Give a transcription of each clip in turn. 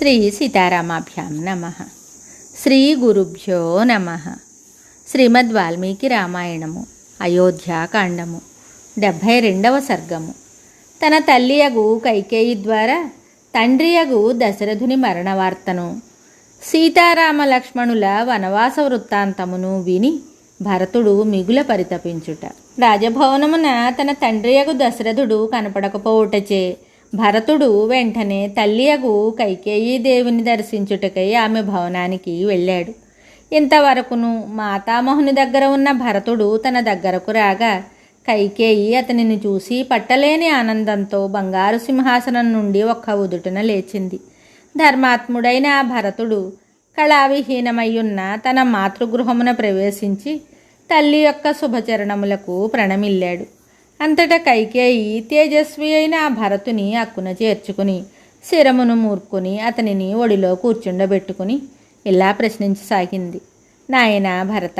శ్రీ సీతారామాభ్యాం నమః. శ్రీ గురుభ్యో నమః. శ్రీమద్ వాల్మీకి రామాయణము అయోధ్యాకాండము 72వ సర్గము. తన తల్లియగు కైకేయి ద్వారా తండ్రియగు దశరథుని మరణవార్తను, సీతారామ లక్ష్మణుల వనవాస వృత్తాంతమును విని భరతుడు మిగుల పరితపించుట. రాజభవనమున తన తండ్రియగు దశరథుడు కనపడకపోవుటచే భరతుడు వెంటనే తల్లియగు కైకేయీదేవిని దర్శించుటకై ఆమె భవనానికి వెళ్ళాడు. ఇంతవరకును మాతామహుని దగ్గర ఉన్న భరతుడు తన దగ్గరకు రాగా కైకేయి అతనిని చూసి పట్టలేని ఆనందంతో బంగారు సింహాసనం నుండి ఒక్క ఉదుటున లేచింది. ధర్మాత్ముడైన ఆ భరతుడు కళావిహీనమయ్యున్న తన మాతృగృహమున ప్రవేశించి తల్లి యొక్క శుభచరణములకు ప్రణమిల్లాడు. అంతటా కైకేయి తేజస్వి అయిన ఆ భరతుని అక్కున చేర్చుకుని శిరమును మూర్కొని అతనిని ఒడిలో కూర్చుండబెట్టుకుని ఇలా ప్రశ్నించసాగింది. నాయనా భరత,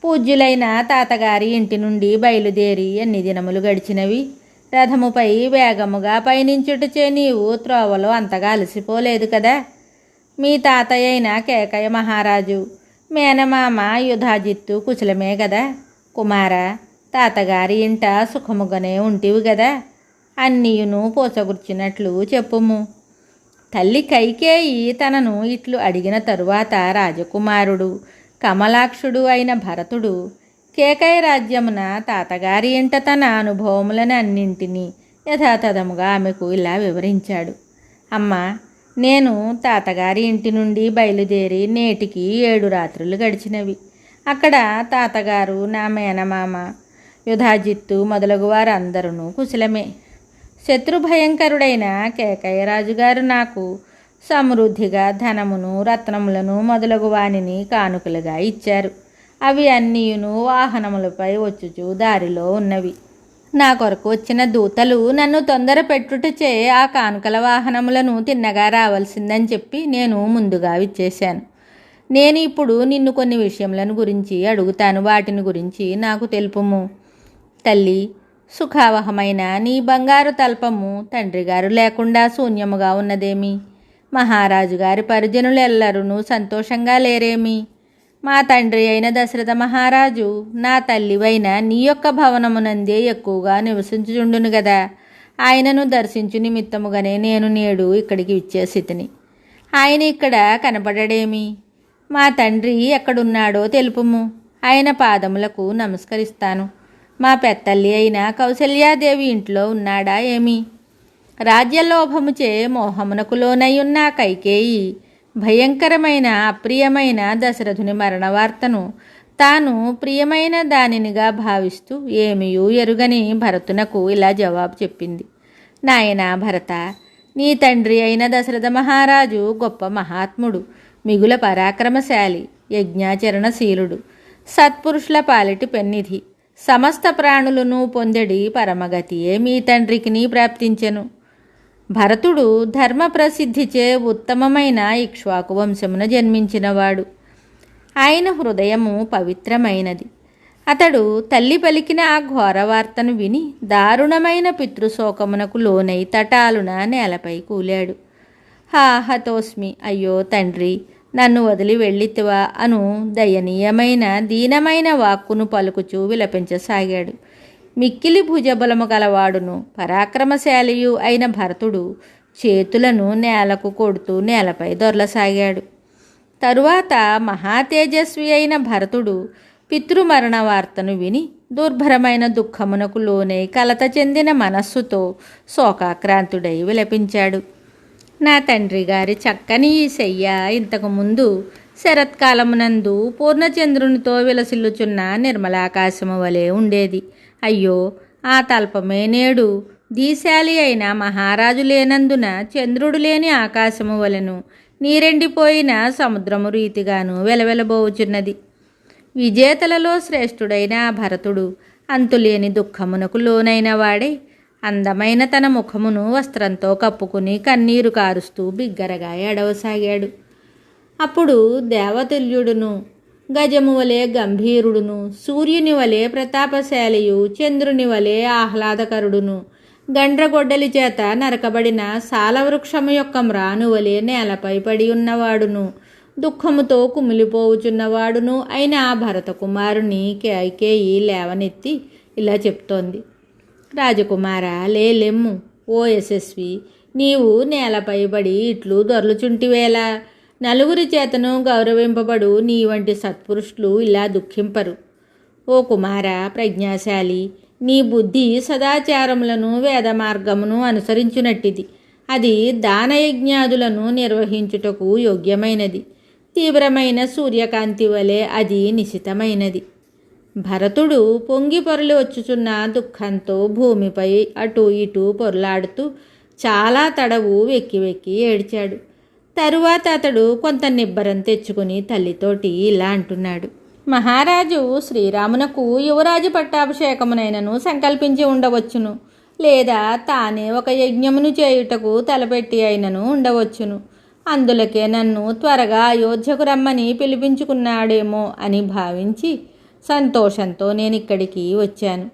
పూజ్యులైన తాతగారి ఇంటి నుండి బయలుదేరి ఎన్ని దినములు గడిచినవి? రథముపై వేగముగా పయనించుటచే నీవు త్రోవలో అంతగా అలసిపోలేదు కదా? మీ తాతయ్య అయిన కేకయ మహారాజు మేనమామ యుధాజిత్తు కుశలమే కదా? కుమార, తాతగారి ఇంట సుఖముగానే ఉంటివి గదా? అన్నీయును పోచగుర్చినట్లు చెప్పుము. తల్లి కైకేయి తనను ఇట్లు అడిగిన తరువాత రాజకుమారుడు కమలాక్షుడు అయిన భరతుడు కేకయ రాజ్యమున తాతగారి ఇంట తన అనుభవములను అన్నింటినీ యథాతథముగా ఆమెకు ఇలా వివరించాడు. అమ్మ, నేను తాతగారి ఇంటి నుండి బయలుదేరి నేటికి 7 రాత్రులు గడిచినవి. అక్కడ తాతగారు, నా మేనమామ యుధాజిత్తు మొదలగు వారందరూ కుశలమే. శత్రుభయంకరుడైన కేకయ్యరాజుగారు నాకు సమృద్ధిగా ధనమును రత్నములను మొదలగు వానిని కానుకలుగా ఇచ్చారు. అవి అన్నీయును వాహనములపై వచ్చుచు దారిలో ఉన్నవి. నా కొరకు వచ్చిన దూతలు నన్ను తొందర పెట్టుటచే ఆ కానుకల వాహనములను తిన్నగా రావాల్సిందని చెప్పి నేను ముందుగా విచ్చేశాను. నేను ఇప్పుడు నిన్ను కొన్ని విషయములను గురించి అడుగుతాను, వాటిని గురించి నాకు తెలుపుము. తల్లి, సుఖావహమైన నీ బంగారు తల్పము తండ్రిగారు లేకుండా శూన్యముగా ఉన్నదేమి? మహారాజు గారి పరిజనులెల్లరూ సంతోషంగా లేరేమి? మా తండ్రి అయిన దశరథ మహారాజు నా తల్లివైన నీ యొక్క భవనమునందే ఎక్కువగా నివసించుచుండును గదా. ఆయనను దర్శించు నిమిత్తముగానే నేను నేడు ఇక్కడికి విచ్చేసితిని. ఆయన ఇక్కడ కనపడడేమి? మా తండ్రి ఎక్కడున్నాడో తెలుపుము. ఆయన పాదములకు నమస్కరిస్తాను. మా పెత్తల్లి అయిన కౌసల్యాదేవి ఇంట్లో ఉన్నాడా ఏమి? రాజ్యలోభముచే మోహమునకు లోనయ్యున్న కైకేయి భయంకరమైన అప్రియమైన దశరథుని మరణవార్తను తాను ప్రియమైన దానినిగా భావిస్తూ ఏమియూ ఎరుగని భరతునకు ఇలా జవాబు చెప్పింది. నాయనా భరత, నీ తండ్రి అయిన దశరథ మహారాజు గొప్ప మహాత్ముడు, మిగుల పరాక్రమశాలి, యజ్ఞాచరణశీలుడు, సత్పురుషుల పాలిటి పెన్నిధి. సమస్త ప్రాణులను పొందడి పరమగతియే మీ తండ్రికిని ప్రాప్తించెను. భరతుడు ధర్మ ప్రసిద్ధిచే ఉత్తమమైన ఇక్ష్వాకు వంశమున జన్మించినవాడు. ఆయన హృదయము పవిత్రమైనది. అతడు తల్లి పలికిన ఆ ఘోర వార్తను విని దారుణమైన పితృశోకమునకు లోనై తటాలున నేలపై కూలాడు. హా హతోస్మి, అయ్యో తండ్రి, నన్ను వదిలి వెళ్ళితివా అను దయనీయమైన దీనమైన వాక్కును పలుకుచూ విలపించసాగాడు. మిక్కిలి భుజబలము గలవాడును పరాక్రమశాలియు అయిన భరతుడు చేతులను నేలకు కొడుతూ నేలపై దొర్లసాగాడు. తరువాత మహాతేజస్వి అయిన భరతుడు పితృమరణ వార్తను విని దుర్భరమైన దుఃఖమునకు లోనై కలత చెందిన మనస్సుతో శోకాక్రాంతుడై విలపించాడు. నా తండ్రి గారి చక్కని ఈ శయ్య ఇంతకుముందు శరత్కాలమునందు పూర్ణచంద్రునితో విలసిల్లుచున్న నిర్మలాకాశము వలె ఉండేది. అయ్యో, ఆ తల్పమే నేడు దీశాలి అయిన మహారాజు లేనందున చంద్రుడు లేని ఆకాశము వలెను నీరెండిపోయిన సముద్రము రీతిగాను వెలవెలబోచున్నది. విజేతలలో శ్రేష్ఠుడైన ఆ భరతుడు అంతులేని దుఃఖమునకు లోనైన వాడై అందమైన తన ముఖమును వస్త్రంతో కప్పుకుని కన్నీరు కారుస్తూ బిగ్గరగా ఏడవసాగాడు. అప్పుడు దేవతుల్యుడును, గజము వలె గంభీరుడును, సూర్యుని వలె ప్రతాపశాలియు, చంద్రుని వలె ఆహ్లాదకరుడును, గండ్రగొడ్డలి చేత నరకబడిన సాలవృక్షము యొక్క మ్రానువలే నేలపై పడి ఉన్నవాడును, దుఃఖముతో కుమిలిపోవుచున్నవాడును అయిన భరత కుమారుని కైకేయి లేవనెత్తి ఇలా చెప్తోంది. రాజకుమారా, లేలెమ్ము. ఓ యశస్వి, నీవు నేలపై పడి ఇట్లు దొర్లుచుంటివేలా? నలుగురి చేతను గౌరవింపబడు నీ వంటి సత్పురుషులు ఇలా దుఃఖింపరు. ఓ కుమార ప్రజ్ఞాశాలి, నీ బుద్ధి సదాచారములను వేద మార్గమును అనుసరించునట్టిది. అది దానయజ్ఞాదులను నిర్వహించుటకు యోగ్యమైనది. తీవ్రమైన సూర్యకాంతి వలె అది నిశితమైనది. భరతుడు పొంగి పొరలి వచ్చుచున్న దుఃఖంతో భూమిపై అటు ఇటు పొరలాడుతూ చాలా తడవు వెక్కి వెక్కి ఏడ్చాడు. తరువాత అతడు కొంత నిబ్బరం తెచ్చుకుని తల్లితోటి ఇలా అంటున్నాడు. మహారాజు శ్రీరామునకు యువరాజు పట్టాభిషేకమునైనను సంకల్పించి ఉండవచ్చును, లేదా తానే ఒక యజ్ఞమును చేయుటకు తలపెట్టి అయినను ఉండవచ్చును. అందులకే నన్ను త్వరగా అయోధ్యకు రమ్మని పిలిపించుకున్నాడేమో అని భావించి సంతోషంతో నేను ఇక్కడికి వచ్చాను.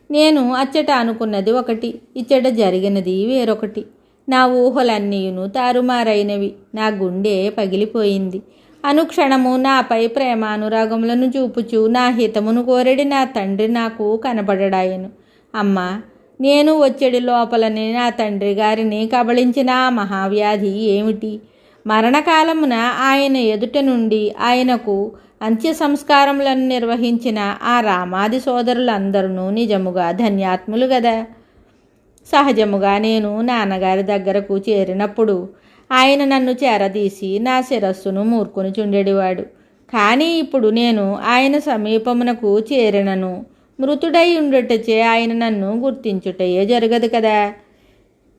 నేను అచ్చట అనుకున్నది ఒకటి, ఇచ్చట జరిగినది వేరొకటి. నా ఊహలన్నీయును తారుమారైనవి. నా గుండె పగిలిపోయింది. అనుక్షణము నాపై ప్రేమానురాగములను చూపుచు నా హితమును కోరెడి నా తండ్రి నాకు కనబడడాయను. అమ్మా, నేను వచ్చేడి లోపలనే నా తండ్రి గారిని కబళించిన ఆ మహావ్యాధి ఏమిటి? మరణకాలమున ఆయన ఎదుట నుండి ఆయనకు అంత్య సంస్కారములను నిర్వహించిన ఆ రామాది సోదరులందరూ నిజముగా ధన్యాత్ములు గదా. సహజముగా నేను నాన్నగారి దగ్గరకు చేరినప్పుడు ఆయన నన్ను చేరదీసి నా శిరస్సును మూర్ఖుని చుండెడివాడు. కానీ ఇప్పుడు నేను ఆయన సమీపమునకు చేరినను మృతుడై ఉండుటచే ఆయన నన్ను గుర్తించుటయే జరగదు కదా.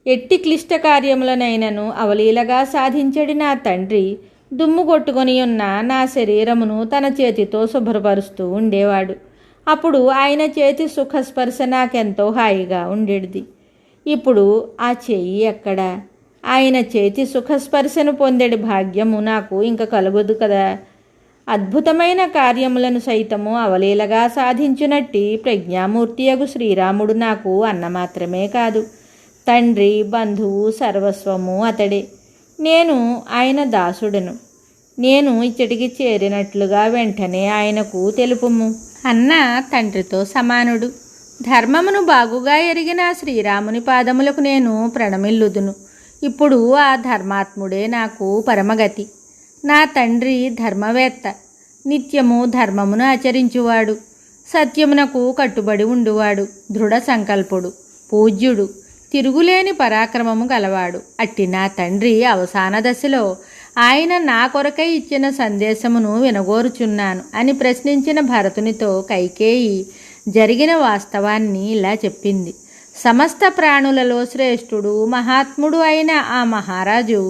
ఎట్టి క్లిష్ట కార్యములనైనను అవలీలగా సాధించడి నా తండ్రి దుమ్ము కొట్టుకొని ఉన్న నా శరీరమును తన చేతితో శుభ్రపరుస్తూ ఉండేవాడు. అప్పుడు ఆయన చేతి సుఖస్పర్శ నాకెంతో హాయిగా ఉండేది. ఇప్పుడు ఆ చెయ్యి ఎక్కడా? ఆయన చేతి సుఖస్పర్శను పొందేడి భాగ్యము నాకు ఇంక కలుగదు కదా. అద్భుతమైన కార్యములను సైతము అవలీలగా సాధించునట్టి ప్రజ్ఞామూర్తియగు శ్రీరాముడు నాకు అన్న మాత్రమే కాదు, తండ్రి, బంధువు, సర్వస్వము అతడే. నేను ఆయన దాసుడను. నేను ఇచ్చటికి చేరినట్లుగా వెంటనే ఆయనకు తెలుపుము అన్న తండ్రితో సమానుడు. ధర్మమును బాగుగా ఎరిగిన శ్రీరాముని పాదములకు నేను ప్రణమిల్లుదును. ఇప్పుడు ఆ ధర్మాత్ముడే నాకు పరమగతి. నా తండ్రి ధర్మవేత్త, నిత్యము ధర్మమును ఆచరించువాడు, సత్యమునకు కట్టుబడి ఉండువాడు, దృఢ సంకల్పుడు, పూజ్యుడు, తిరుగులేని పరాక్రమము గలవాడు. అట్టి నా తండ్రి అవసాన దశలో ఆయన నా కొరకై ఇచ్చిన సందేశమును వినగోరుచున్నాను అని ప్రశ్నించిన భరతునితో కైకేయి జరిగిన వాస్తవాన్ని ఇలా చెప్పింది. సమస్త ప్రాణులలో శ్రేష్ఠుడు, మహాత్ముడు అయిన ఆ మహారాజు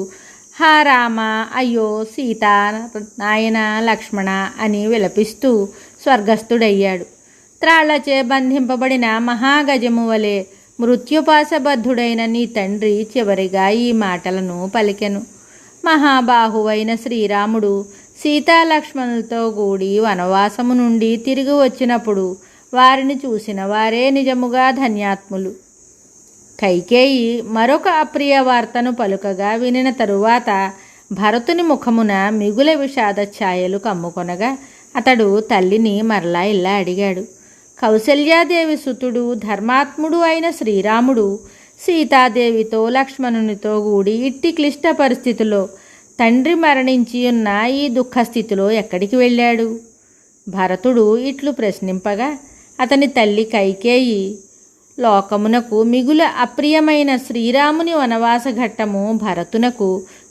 హా రామ, అయ్యో సీత, నాయన లక్ష్మణ అని విలపిస్తూ స్వర్గస్థుడయ్యాడు. త్రాళ్లచే బంధింపబడిన మహాగజము వలె మృత్యుపాశబద్ధుడైన నీ తండ్రి చివరిగా ఈ మాటలను పలికెను. మహాబాహువైన శ్రీరాముడు సీతాలక్ష్మణులతో కూడి వనవాసము నుండి తిరిగి వచ్చినప్పుడు వారిని చూసిన వారే నిజముగా ధన్యాత్ములు. కైకేయి మరొక అప్రియ వార్తను పలుకగా వినిన తరువాత భరతుని ముఖమున మిగుల విషాద ఛాయలు కమ్ముకొనగా అతడు తల్లిని మరలా ఇలా అడిగాడు. కౌసల్యాదేవి సుతుడు, ధర్మాత్ముడు అయిన శ్రీరాముడు సీతాదేవితో లక్ష్మణునితో కూడి ఇట్టి క్లిష్ట పరిస్థితిలో తండ్రి మరణించి ఉన్న ఈ దుఃఖస్థితిలో ఎక్కడికి వెళ్ళాడు? భరతుడు ఇట్లు ప్రశ్నింపగా అతని తల్లి కైకేయి లోకమునకు మిగుల అప్రియమైన శ్రీరాముని వనవాస ఘట్టము భరతునకు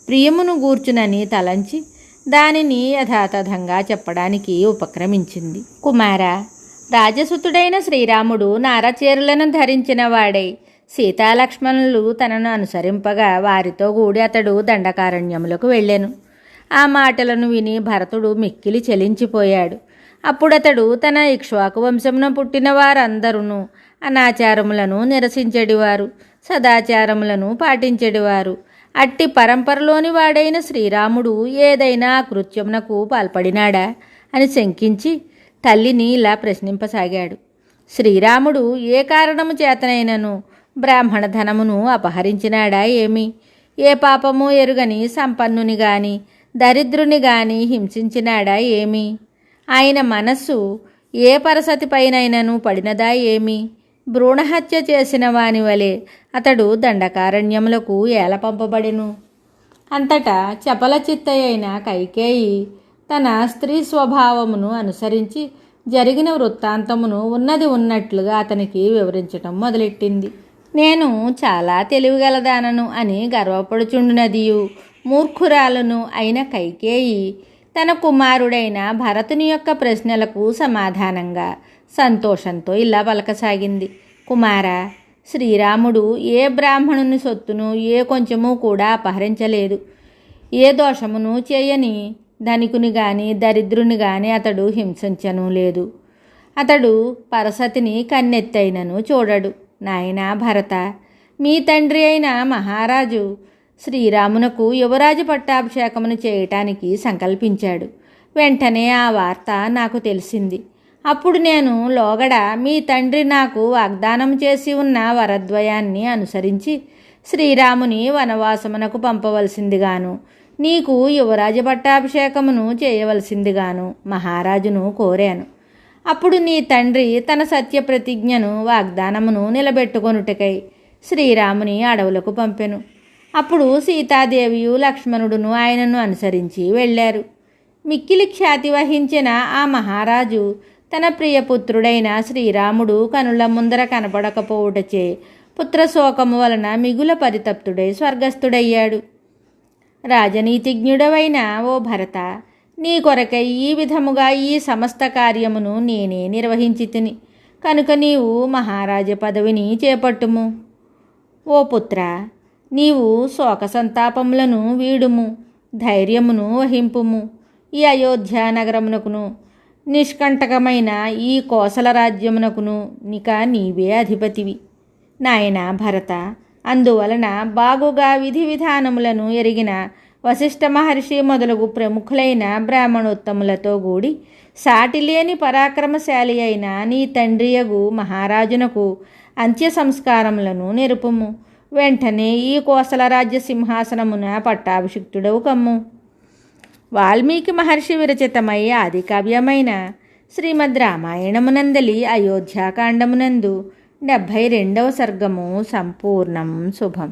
ప్రియమును గూర్చునని తలంచి దానిని యథాతథంగా చెప్పడానికి ఉపక్రమించింది. కుమారా, రాజసుతుడైన శ్రీరాముడు నారచీరలను ధరించిన వాడై సీతాలక్ష్మణులు తనను అనుసరింపగా వారితో కూడి అతడు దండకారణ్యములకు వెళ్ళెను. ఆ మాటలను విని భరతుడు మిక్కిలి చలించిపోయాడు. అప్పుడతడు తన ఇక్ష్వాకు వంశమున పుట్టిన వారందరూ అనాచారములను నిరసించెడివారు, సదాచారములను పాటించెడివారు. అట్టి పరంపరలోని వాడైన శ్రీరాముడు ఏదైనా కృత్యమునకు పాల్పడినాడా అని శంకించి తల్లిని ఇలా ప్రశ్నింపసాగాడు. శ్రీరాముడు ఏ కారణము చేతనైనను బ్రాహ్మణ ధనమును అపహరించినాడా ఏమి? ఏ పాపము ఎరుగని సంపన్నుని గాని దరిద్రుని గాని హింసించినాడా ఏమి? ఆయన మనస్సు ఏ పరసతిపైనైనను పడినదా ఏమి? భ్రూణహత్య చేసిన వాని వలె అతడు దండకారణ్యములకు ఏల పంపబడెను. అంతటా చపల చిత్తయైన కైకేయి తన స్త్రీ స్వభావమును అనుసరించి జరిగిన వృత్తాంతమును ఉన్నది ఉన్నట్లుగా అతనికి వివరించటం మొదలెట్టింది. నేను చాలా తెలివిగలదానను అని గర్వపడుచుండునదియు మూర్ఖురాలును అయిన కైకేయి తన కుమారుడైన భరతుని యొక్క ప్రశ్నలకు సమాధానంగా సంతోషంతో ఇలా పలకసాగింది. కుమారా, శ్రీరాముడు ఏ బ్రాహ్మణుని సొత్తును ఏ కొంచెము కూడా అపహరించలేదు. ఏ దోషమును చేయని ధనికుని గాని దరిద్రుని గాని అతడు హింసించను లేదు. అతడు పరసతిని కన్నెత్తైనను చూడడు. నాయనా భరత, మీ తండ్రి అయిన మహారాజు శ్రీరామునకు యువరాజు పట్టాభిషేకమును చేయటానికి సంకల్పించాడు. వెంటనే ఆ వార్త నాకు తెలిసింది. అప్పుడు నేను లోగడ మీ తండ్రి నాకు వాగ్దానం చేసి ఉన్న వరద్వయాన్ని అనుసరించి శ్రీరాముని వనవాసమునకు పంపవలసిందిగాను నీకు యువరాజ పట్టాభిషేకమును చేయవలసిందిగాను మహారాజును కోరాను. అప్పుడు నీ తండ్రి తన సత్యప్రతిజ్ఞను వాగ్దానమును నిలబెట్టుకొనుటకై శ్రీరాముని అడవులకు పంపెను. అప్పుడు సీతాదేవియు లక్ష్మణుడును ఆయనను అనుసరించి వెళ్ళారు. మిక్కిలి ఖ్యాతి వహించిన ఆ మహారాజు తన ప్రియపుత్రుడైన శ్రీరాముడు కనుల ముందర కనపడకపోవుటచే పుత్రశోకము వలన మిగుల పరితప్తుడై స్వర్గస్థుడయ్యాడు. రాజనీతిజ్ఞుడవైన ఓ భరత, నీ కొరకై ఈ విధముగా ఈ సమస్త కార్యమును నేనే నిర్వహించి తిని కనుక నీవు మహారాజ పదవిని చేపట్టుము. ఓ పుత్ర, నీవు శోక సంతాపములను వీడుము, ధైర్యమును వహింపుము. ఈ అయోధ్య నగరమునకును నిష్కంటకమైన ఈ కోసల రాజ్యమునకును నిక నీవే అధిపతివి. నాయనా భరత, అందువలన బాగుగా విధి విధానములను ఎరిగిన వశిష్ఠ మహర్షి మొదలగు ప్రముఖులైన బ్రాహ్మణోత్తములతో కూడి సాటిలేని పరాక్రమశాలి అయిన నీ తండ్రియగు మహారాజునకు అంత్య సంస్కారములను నిరుపుము. వెంటనే ఈ కోసల రాజ్య సింహాసనమున పట్టాభిషిక్తుడవు కమ్ము. వాల్మీకి మహర్షి విరచితమై ఆదికావ్యమైన శ్రీమద్ రామాయణమునందలి అయోధ్యాకాండమునందు 72వ సర్గము సంపూర్ణం. శుభం.